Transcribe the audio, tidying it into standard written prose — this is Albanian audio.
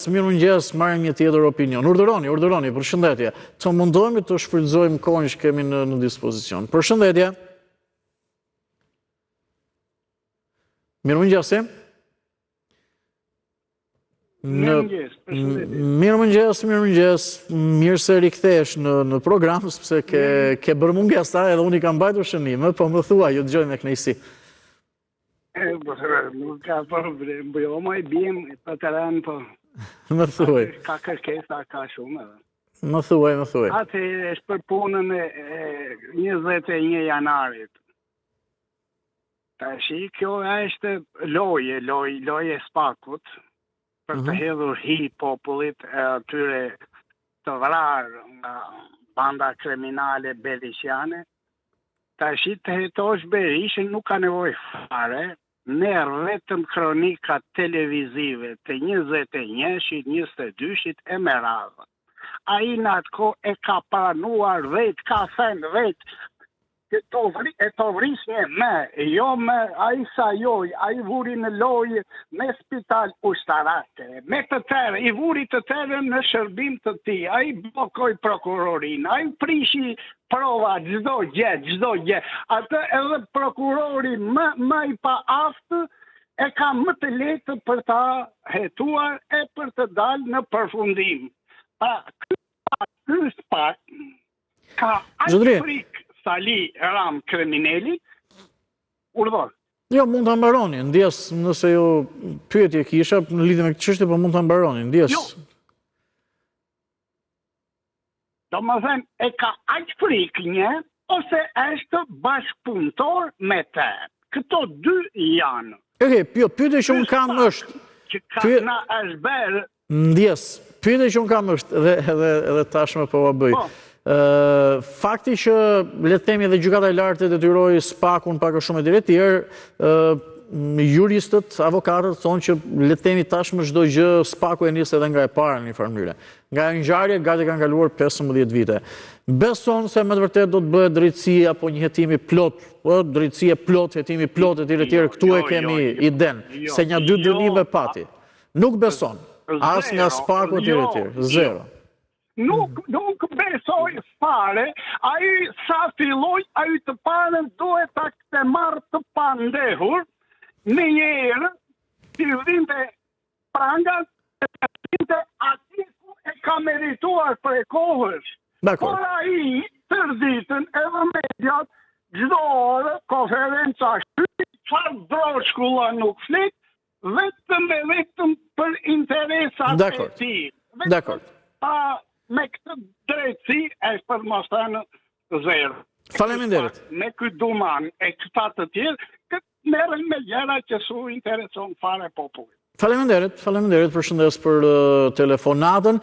Mirëmëngjes, marrim një tjetër opinion. Urdhëroni, përshëndetje. Të mundohemi të shfrytëzojmë kohën që kemi në dispozicion. Përshëndetje. Mirëmëngjes. Mirëmëngjes. Mirë se rikthesh në program, sepse ke bërë mungesa edhe unë I kam mbajtur shënime, po më thuaj, ju dëgjoj me kënaqësi. Nuk ka problem, jo më I bjem për të rënë, po. Më thuaj. Ka kërkesa, ka shumë. Më thuaj. Atë është për punën e 21 janarit. Tashi, kjo është loje spakut, për të hedhur hi popullit atyre të vrarë nga banda kriminale belisjane. Tashi të hetosh Berishën nuk ka nevojë fare, merë vetëm kronika televizive të 21-shit, 22-shit e me radhë. A I në atë ko e ka pranuar vetë, ka thënë vetë, e të vrisnje me, jo me, a I sajoj, a I vuri në lojë me spital ushtarake, me të tërë, I vuri të tërë në shërbim të ti, a I blokoj prokurorin, a I prishi prova, gjdo gjë. Atë edhe prokurori më I pa aftë e ka më të letë për ta hetuar e për të dalë në përfundim. Ky spak ka aqë frikë Sali Ram kriminali, urdhor. Jo, mund të mbaroni, ndjes nëse jo pyetje kisha në lidhje me këtë çështje, po mund të mbaroni, ndjes. Jo. Do më thënë, e ka aq frikë një, ose është bashkëpunëtor me te. Këto dy janë. Pyetja që unë kam është... Që ka na është berë... Ndjes, pyetja që unë kam është, edhe tashmë po a bëj. Fakti që, le të themi, edhe gjykata e lartë e detyroi spakun pak a shumë e dire tjerë, juristët, avokatët thonë që le të themi tashmë çdo gjë spaku e nis edhe nga e para në një farë mënyre. Nga ngjarje gati kanë kaluar 15 vite. Beson se me të vërtetë do të bëhet drejtësi apo një hetimi plot, drejtësi e plot, hetimi plot e tjerë, këtu e kemi iden, se një 2 dënime pati. Nuk beson, as nga spaku e tjerë, zero. Nuk besoj fare, a I sa filloj, a I të parën duhet ta të marrë të pandehur, në njerë, të vinte prangat, të vinte ati ku e ka merituar për e kohës. Por a I, tërditën edhe mediat, gjdo orë, konferenca shqyri, qarë droshkulla nuk flet, vetëm për interesat e ti. Dakor. Me këtë drejtësi është për mos thënë zero. Faleminderit. Me këtë duman e këta të tjerë, këtë merren me gjëra që su intereson fare popullit. Faleminderit, përshëndes për telefonatën.